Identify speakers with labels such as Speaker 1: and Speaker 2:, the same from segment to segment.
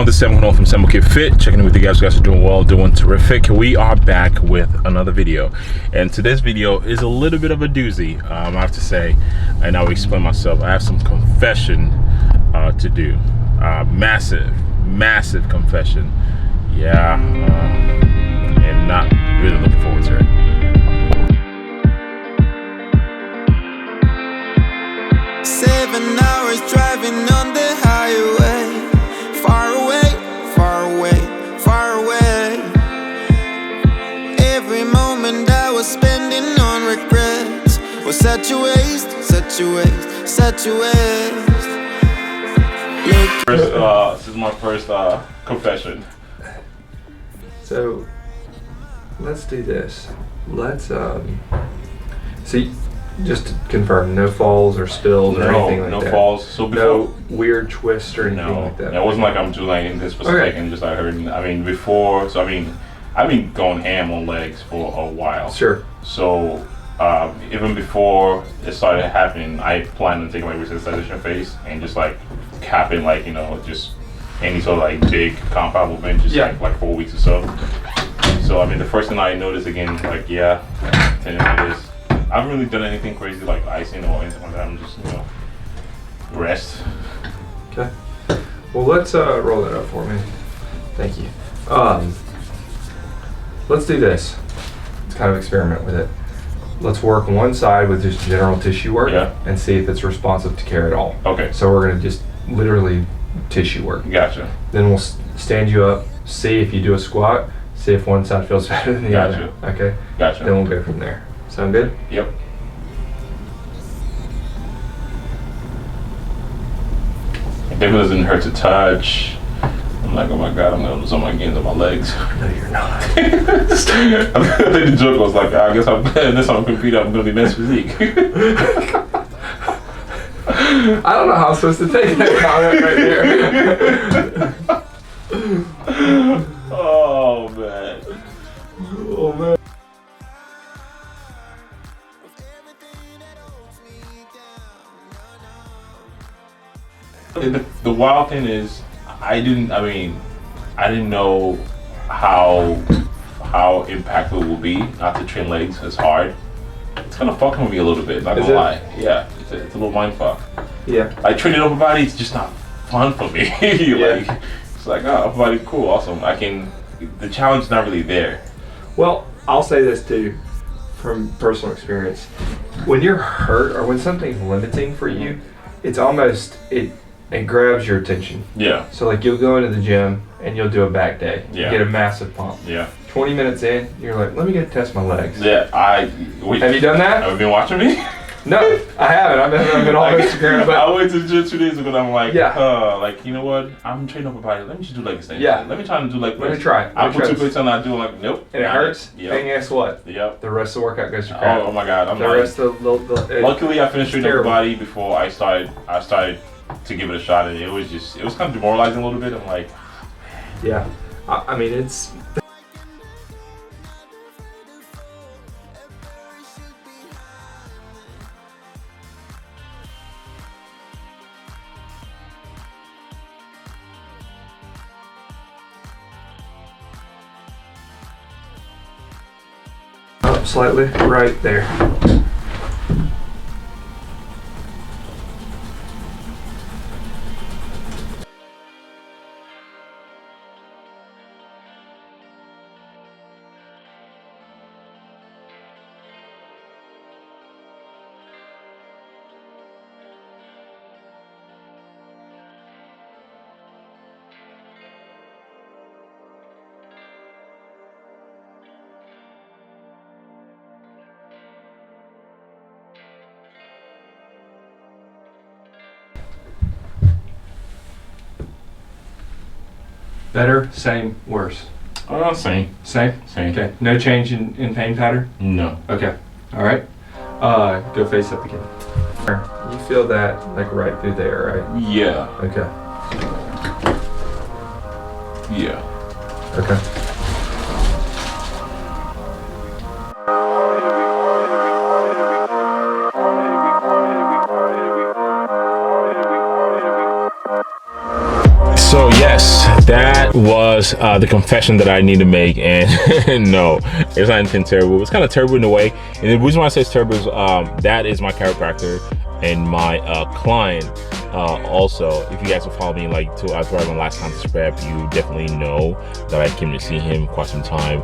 Speaker 1: this is Sam from SAMOKFIT, checking in with you guys. You guys are doing well, doing terrific. We are back with another video, and today's video is a little bit of a doozy, I have to say, and I will explain myself. I have some confession to do. Massive confession. Yeah, and not really looking forward to it.
Speaker 2: Hours driving on the highway, far away, far away, far away. Every moment I was spending on regrets was such a waste, such a waste, such a waste.
Speaker 1: This is my first confession.
Speaker 3: So let's do this. Let's see. Just to confirm, no falls or spills or anything like that.
Speaker 1: No falls. So before,
Speaker 3: no weird twists or anything like that.
Speaker 1: It wasn't like I'm doing anything this specific, and just I heard. I mean, before. So I've been going ham on legs for a while.
Speaker 3: Sure.
Speaker 1: So even before it started happening, I planned on taking my resensitization phase and just like capping just any sort of like big compound movement, just like 4 weeks or so. So I mean, the first thing I noticed again, tendinitis. I haven't really done anything crazy like icing or anything like that. I'm just, rest.
Speaker 3: Okay. Well, let's roll that up for me. Thank you. Let's do this. Let's kind of experiment with it. Let's work one side with just general tissue work and see if it's responsive to care at all. Okay. So we're going to just literally tissue work. Gotcha. Then we'll stand you up, see if you do a squat, see if one side feels better than the other. Okay? Gotcha. Then we'll go from there. Sound good? Yep.
Speaker 1: It definitely doesn't hurt to touch. I'm like, oh my god, I'm gonna lose all my gains on my legs.
Speaker 3: No, you're not.
Speaker 1: I think the joke was like, I guess unless I'm competing, I'm gonna be men's physique.
Speaker 3: I don't know how I'm supposed to take that comment right there.
Speaker 1: Oh man.
Speaker 3: Oh man.
Speaker 1: The wild thing is, I didn't know how impactful it will be not to train legs as hard. It's kind of fucking with me a little bit, not gonna lie. Yeah, it's a little mind fuck. Yeah. Like training upper body, it's just not fun for me. It's like, oh, upper body, cool, awesome. The challenge is not really there.
Speaker 3: Well, I'll say this too, from personal experience. When you're hurt or when something's limiting for you, it's almost, it grabs your attention. Yeah. So like you'll go into the gym and you'll do a back day. Yeah. Get a massive pump. Yeah. 20 minutes in, you're like, let me go test my legs.
Speaker 1: Yeah. Have
Speaker 3: you done that?
Speaker 1: Have you been watching me?
Speaker 3: No, I haven't. I've been on Instagram. But
Speaker 1: I went to the gym 2 days ago and I'm like, you know what? I'm training up a body. Let me just do leg extension. Yeah. Let me try to do leg press.
Speaker 3: Let me try.
Speaker 1: I put 2 plates on, I do like, nope.
Speaker 3: And it hurts? Yep. And guess what? Yep. The rest of the workout goes to crap.
Speaker 1: Oh my god. Luckily I finished training up a body before I started to give it a shot, and it was kind of demoralizing a little bit. I'm like,
Speaker 3: yeah, I mean it's. Up slightly, right there. Better, same, worse?
Speaker 1: Same.
Speaker 3: Same?
Speaker 1: Same.
Speaker 3: Okay. No change in pain pattern?
Speaker 1: No.
Speaker 3: Okay. All right. Go face up again. You feel that like right through there, right?
Speaker 1: Yeah.
Speaker 3: Okay.
Speaker 1: Yeah.
Speaker 3: Okay.
Speaker 1: So yes, that
Speaker 4: was the confession that I need to make, and no, it's not anything terrible. It's kind of terrible in a way, and the reason why I say it's terrible is that is my chiropractor and my client. Also, if you guys will follow me like after my last contest prep, you definitely know that I came to see him quite some time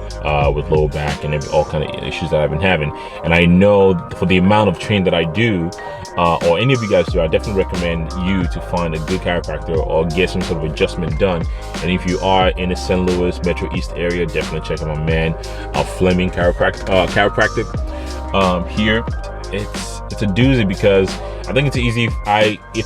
Speaker 4: with lower back and all kind of issues that I've been having. And I know for the amount of training that I do, or any of you guys do, I definitely recommend you to find a good chiropractor or get some sort of adjustment done. And if you are in the St. Louis Metro East area, definitely check out my man Fleming Chiropractic. Here, it's a doozy because I think it's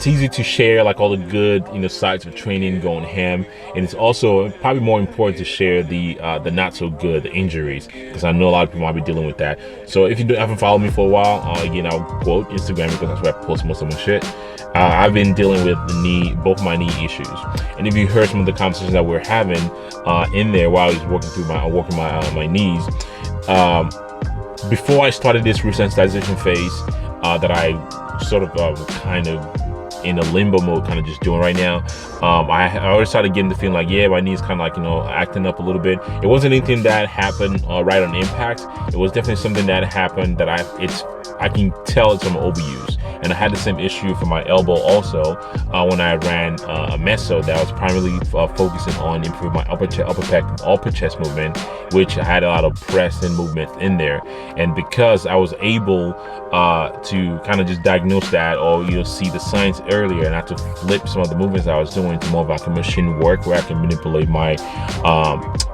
Speaker 4: easy to share like all the good sides of training going ham, and it's also probably more important to share the not so good, the injuries, because I know a lot of people might be dealing with that. So if you haven't followed me for a while, again, I'll quote Instagram because that's where I post most of my shit. I've been dealing with both my knee issues, and if you heard some of the conversations that we're having in there while I was working my knees, before I started this resensitization phase that I sort of kind of in a limbo mode, kind of just doing right now, I already started getting the feeling like, yeah, my knee's kind of like acting up a little bit. It wasn't anything that happened right on impact. It was definitely something that happened that I can tell it's from overuse. And I had the same issue for my elbow also when I ran a meso that was primarily focusing on improving my upper chest movement, which I had a lot of press and movement in there. And because I was able to kind of just diagnose that, or see the signs earlier, and not to flip some of the movements I was doing to more of like a machine work where I can manipulate my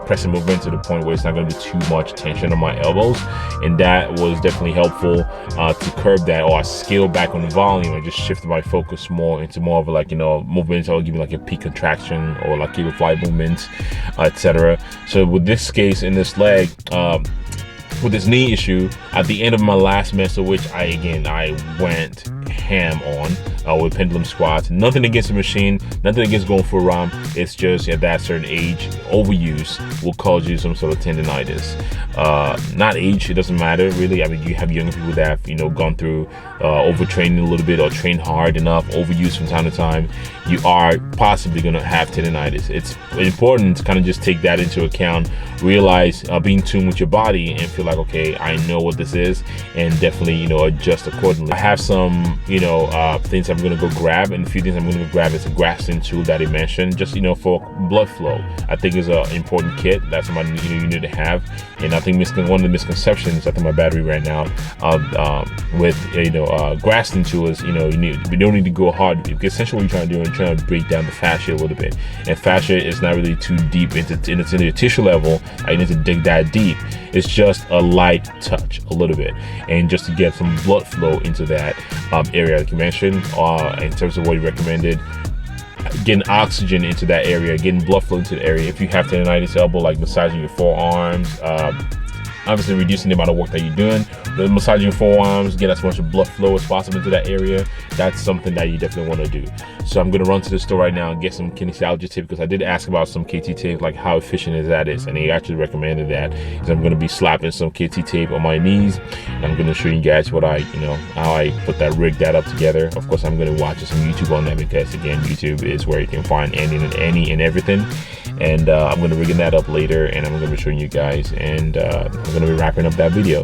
Speaker 4: pressing movement to the point where it's not going to be too much tension on my elbows. And that was definitely helpful to curb that, or I scaled back on the volume and just shifted my focus more into more of like movements that will give me like a peak contraction or like cable fly movements, etc. So with this case in this leg, with this knee issue, at the end of my last meso, which I went ham on with pendulum squats. Nothing against the machine, nothing against going for a ROM. It's just at that certain age, overuse will cause you some sort of tendinitis. Not age, it doesn't matter really. I mean, you have younger people that have gone through overtraining a little bit or trained hard enough, overuse from time to time. You are possibly going to have tendinitis. It's important to kind of just take that into account, realize, be in tune with your body and feel like, okay, I know what this is, and definitely adjust accordingly. I have some things I'm going to go grab, and a few things I'm going to grab is a grasping tool that he mentioned, just for blood flow. I think is an important kit. That's what you need to have. And I think one of the misconceptions, I think my battery ran out, with grasping tool is you don't need to go hard, because essentially what you're trying to do is trying to break down the fascia a little bit, and fascia is not really too deep into the tissue level. I need to dig that deep. It's just a light touch, a little bit, and just to get some blood flow into that area, like you mentioned, in terms of what you recommended, getting oxygen into that area, getting blood flow into the area. If you have tendinitis elbow, like massaging your forearms, obviously reducing the amount of work that you're doing, massaging your forearms, get as much blood flow as possible into that area. That's something that you definitely want to do. So I'm going to run to the store right now and get some kinesiology tape, because I did ask about some KT tape, like how efficient that is, and he actually recommended that. Because I'm going to be slapping some KT tape on my knees, and I'm going to show you guys what how I rig that up together. Of course, I'm going to watch some YouTube on that, because again, YouTube is where you can find any and everything. And I'm going to rig that up later, and I'm going to be showing you guys, and I'm going to be wrapping up that video.